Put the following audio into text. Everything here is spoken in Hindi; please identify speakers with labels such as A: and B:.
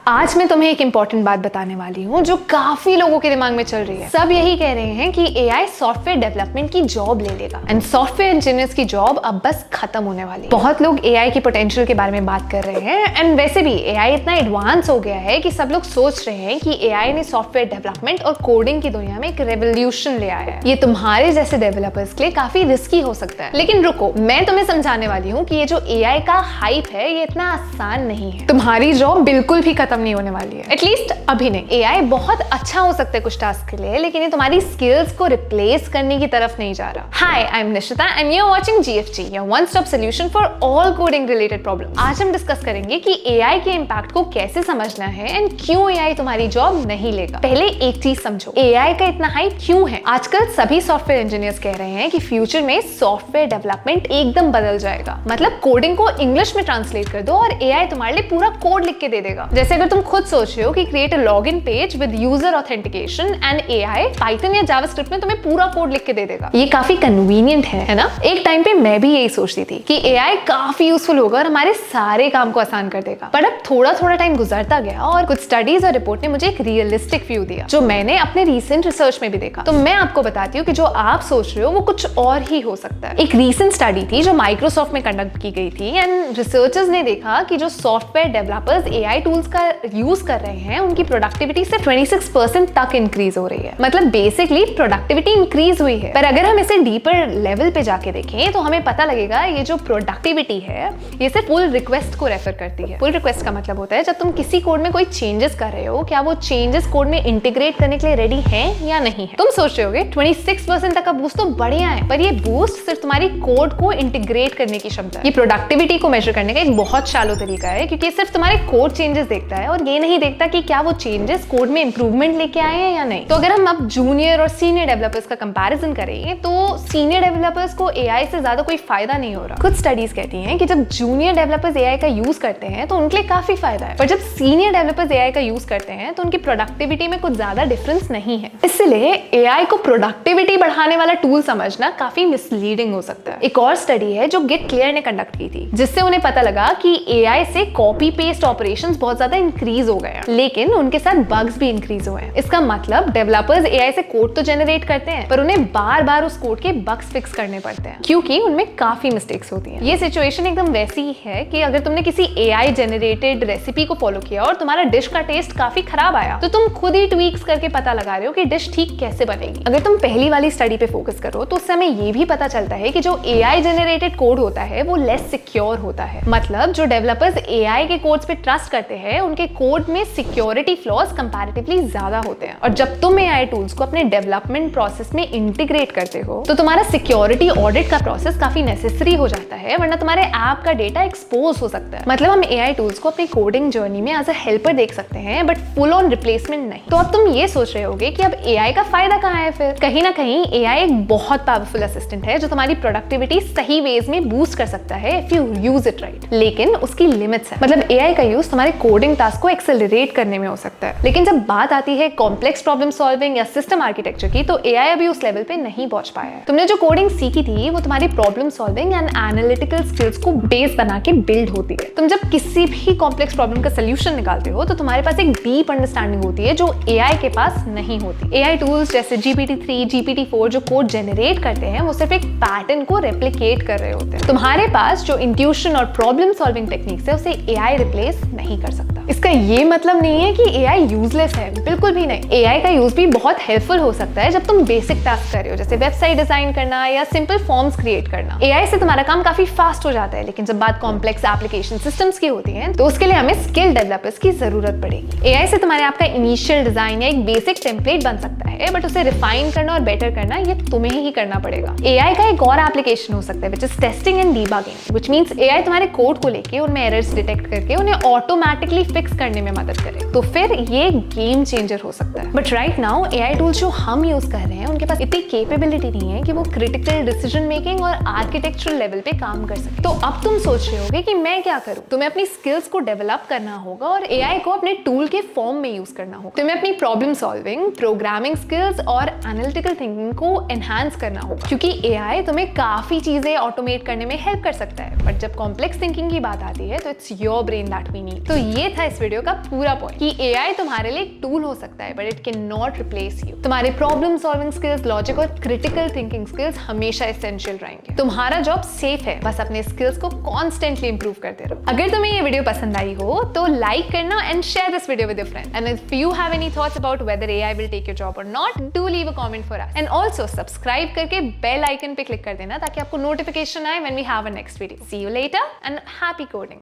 A: आज मैं तुम्हें एक इंपॉर्टेंट बात बताने वाली हूँ जो काफी लोगों के दिमाग में चल रही है। सब यही कह रहे हैं कि एआई सॉफ्टवेयर डेवलपमेंट की जॉब ले लेगा एंड सॉफ्टवेयर इंजीनियर्स की जॉब अब बस खत्म होने वाली है। बहुत लोग एआई की पोटेंशियल के बारे में बात कर रहे हैं एंड वैसे भी एआई इतना एडवांस हो गया है कि सब लोग सोच रहे हैं कि एआई ने सॉफ्टवेयर डेवलपमेंट और कोडिंग की दुनिया में एक रेवोल्यूशन ले आया है। ये तुम्हारे जैसे डेवलपर्स के लिए काफी रिस्की हो सकता है, लेकिन रुको, मैं तुम्हें समझाने वाली हूँ कि ये जो एआई का हाइप है ये इतना आसान नहीं है। तुम्हारी जॉब बिल्कुल भी खत्म नहीं होने वाली है, एटलीस्ट अभी नहीं। एआई बहुत अच्छा हो सकता है कुछ टास्क के लिए, लेकिन ये तुम्हारी स्किल्स को रिप्लेस करने की तरफ नहीं जा रहा। Hi, I am Nishita and you are watching GFG, your one stop solution for all coding related problems. आज हम डिस्कस करेंगे कि एआई के इंपैक्ट को कैसे समझना है एंड क्यों एआई तुम्हारी जॉब नहीं लेगा। पहले एक चीज समझो, एआई का इतना हाइप क्यों है। आजकल सभी सॉफ्टवेयर इंजीनियर्स कह रहे हैं कि फ्यूचर में सॉफ्टवेयर डेवलपमेंट एकदम बदल जाएगा। मतलब कोडिंग को इंग्लिश में ट्रांसलेट कर दो और एआई तुम्हारे लिए पूरा कोड लिख के दे देगा। जैसे अगर तुम खुद सोच रहे हो कि create a login page with user authentication and AI Python या जावास्क्रिप्ट में तुम्हें पूरा कोड लिख के दे देगा। ये काफी कन्वीनियंट है ना। एक टाइम पे मैं भी यही सोचती थी कि एआई काफी यूजफुल होगा और हमारे सारे काम को आसान कर देगा, पर अब थोड़ा थोड़ा टाइम गुजरता गया और कुछ स्टडीज और रिपोर्ट ने मुझे एक रियलिस्टिक व्यू दिया जो मैंने अपने रीसेंट रिसर्च में भी देखा। तो मैं आपको बताती हूँ कि जो आप सोच रहे हो वो कुछ और ही हो सकता है। एक रीसेंट स्टडी थी जो माइक्रोसॉफ्ट में कंडक्ट की गई थी एंड रिसर्चर्स ने देखा कि जो सॉफ्टवेयर डेवलपर्स एआई टूल्स का यूज कर रहे हैं उनकी प्रोडक्टिविटी से 26% तक इंक्रीज हो रही है। मतलब बेसिकली प्रोडक्टिविटी इंक्रीज हुई है। पर अगर हम इसे डीपर लेवल पे जाके देखें तो हमें पता लगेगा ये जो प्रोडक्टिविटी है ये सिर्फ पुल रिक्वेस्ट को रेफर करती है। पुल रिक्वेस्ट का मतलब होता है जब तुम किसी कोड में कोई चेंजेस कर रहे हो, क्या वो चेंजेस कोड में इंटीग्रेट करने के लिए रेडी हैं या नहीं है। तुम सोच रहे होगे 26% तक का बूस्ट तो बढ़िया है, पर ये बूस्ट सिर्फ तुम्हारी कोड को इंटीग्रेट करने की क्षमता है। ये प्रोडक्टिविटी को मेजर करने का एक बहुत शालो तरीका है, क्योंकि सिर्फ तुम्हारे कोड चेंजेस देखता है और ये नहीं देखता कि क्या वो चेंजेस कोड में इंप्रूवमेंट लेके आए हैं या नहीं। तो अगर हम अब जूनियर और सीनियर डेवलपर्स का कंपैरिजन करें तो सीनियर डेवलपर्स को एआई से ज्यादा कोई फायदा नहीं हो रहा। कुछ स्टडीज कहती हैं कि जब जूनियर डेवलपर्स एआई का यूज करते हैं तो उनके लिए काफी फायदा है, पर जब सीनियर डेवलपर्स एआई का यूज करते हैं तो उनकी प्रोडक्टिविटी में कुछ ज्यादा डिफरेंस नहीं है। इसलिए एआई को प्रोडक्टिविटी बढ़ाने वाला टूल समझना काफी मिसलीडिंग हो सकता है। एक और स्टडी है जो गिट क्लियर ने कंडक्ट की थी, जिससे उन्हें पता लगा कि एआई से कॉपी पेस्ट ऑपरेशंस बहुत ज्यादा इंक्रीज हो गए हैं, लेकिन उनके साथ बग्स भी इंक्रीज हुए हैं। इसका मतलब डेवलपर्स एआई से कोड तो जनरेट करते हैं, पर उन्हें बार बार उस कोड के बग्स फिक्स करने पड़ते हैं क्योंकि उनमें काफी मिस्टेक्स होती हैं। ये सिचुएशन एकदम वैसी ही है कि अगर तुमने किसी एआई जनरेटेड रेसिपी को फॉलो किया और तुम्हारा डिश का टेस्ट काफी खराब आया तो तुम खुद ही ट्वीक्स करके पता लगा रहे हो कि डिश ठीक कैसे बनेगी। अगर तुम पहली वाली स्टडी पे फोकस करो तो उससे हमें ये भी पता चलता है कि जो एआई जनरेटेड कोड होता है वो लेस सिक्योर होता है। मतलब जो डेवलपर्स एआई के कोड्स पे ट्रस्ट करते हैं उनके कोड में सिक्योरिटी फ्लॉज कंपैरेटिवली ज्यादा होते हैं। और जब तुम एआई टूल्स को अपने डेवलपमेंट प्रोसेस में इंटीग्रेट करते हो तो तुम्हारा सिक्योरिटी ऑडिट का प्रोसेस काफी नेसेसरी हो जाता है, वरना तुम्हारे ऐप का डेटा एक्सपोज हो सकता है। मतलब हम एआई टूल्स को अपनी कोडिंग जर्नी में एज अ हेल्पर देख सकते हैं, बट फुल ऑन रिप्लेसमेंट नहीं। तो अब तुम ये सोच रहे होगे कि अब एआई का फायदा कहाँ है। फिर कहीं ना कहीं एआई एक बहुत पावरफुल असिस्टेंट है जो तुम्हारी प्रोडक्टिविटी सही वेज में बूस्ट कर सकता है if you use it right, लेकिन उसकी लिमिट्स है। मतलब एआई का यूज तुम्हारे कोडिंग टास्क को एक्सेलरेट करने में हो सकता है, लेकिन जब बात आती है कॉम्प्लेक्स प्रॉब्लम सॉल्विंग या सिस्टम आर्किटेक्चर की तो एआई अभी उस लेवल पे नहीं पहुंच पाया है। तुमने जो कोडिंग सीखी थी वो तुम्हारी problem solving and analytical skills को बेस बना के बिल्ड होती है। तुम जब किसी भी कॉम्प्लेक्स प्रॉब्लम का सोल्यूशन निकालते हो तो तुम्हारे पास एक डीप अंडरस्टैंडिंग होती है जो एआई के पास नहीं होती। एआई टूल्स जैसे GPT-3, GPT-4 जो कोड जनरेट करते हैं वो सिर्फ एक पैटर्न को रेप्लिकेट कर रहे होते हैं। तुम्हारे पास जो इंट्यूशन और प्रॉब्लम सॉल्विंग टेक्निक्स है उसे एआई रिप्लेस नहीं कर सकता। इसका ये मतलब नहीं है कि एआई यूजलेस है, बिल्कुल भी नहीं। एआई का यूज भी बहुत हेल्पफुल हो सकता है जब तुम बेसिक टास्क कर रहे हो, जैसे वेबसाइट डिजाइन करना या सिंपल फॉर्म्स क्रिएट करना। एआई से तुम्हारा काम काफी फास्ट हो जाता है, लेकिन जब बात कॉम्प्लेक्स एप्लीकेशन सिस्टम्स की होती है तो उसके लिए हमें स्किल्ड डेवलपर्स की जरूरत पड़ेगी। एआई से तुम्हारे ऐप का इनिशियल डिजाइन या एक बेसिक टेम्पलेट बन सकता है, बट उसे रिफाइन करना और बेटर करना ये तुम्हें ही करना पड़ेगा। एआई का एक और एप्लीकेशन हो सकता है which is testing and debugging, which means AI तुम्हारे कोड को लेके उनमें एरर्स डिटेक्ट करके उन्हें ऑटोमेटिकली फिक्स करने में मदद करे। तो फिर ये गेम चेंजर हो सकता है। But right now AI tools जो हम यूज कर रहे हैं उनके पास इतनी कैपेबिलिटी नहीं है कि वो क्रिटिकल डिसीजन मेकिंग और आर्किटेक्चरल लेवल पे काम कर सके। तो अब तुम सोच रहे होगे कि मैं क्या करूं। तुम्हें अपनी स्किल्स को डेवलप करना होगा और एआई को अपने टूल के फॉर्म में यूज करना होगा। तुम्हें अपनी प्रॉब्लम सॉल्विंग, प्रोग्रामिंग स्किल्स और एनालिटिकल थिंकिंग को एनहांस करना होगा, क्योंकि एआई तुम्हें काफी चीजें ऑटोमेट करने में हेल्प कर सकता है, बट जब कॉम्प्लेक्स थिंकिंग की बात आती है तो it's your brain that we need. तो ये था इस वीडियो का पूरा पॉइंट कि एआई तुम्हारे लिए एक टूल हो सकता है but it can not replace you. तुम्हारे प्रॉब्लम सॉल्विंग स्किल्स, लॉजिक और क्रिटिकल थिंकिंग स्किल्स हमेशा एसेंशियल रहेंगे। तुम्हारा जॉब सेफ है, बस अपने स्किल्स को कॉन्स्टेंटली इंप्रूव करते रहो। अगर तुम्हें ये वीडियो पसंद आई हो तो लाइक करना and share this video with your friend. And if you have any thoughts about whether AI will take your job और not, do leave a comment for us. And also subscribe करके बेल आइकन पे क्लिक कर देना ताकि आपको नोटिफिकेशन आए when we have a next video. See you later and happy coding.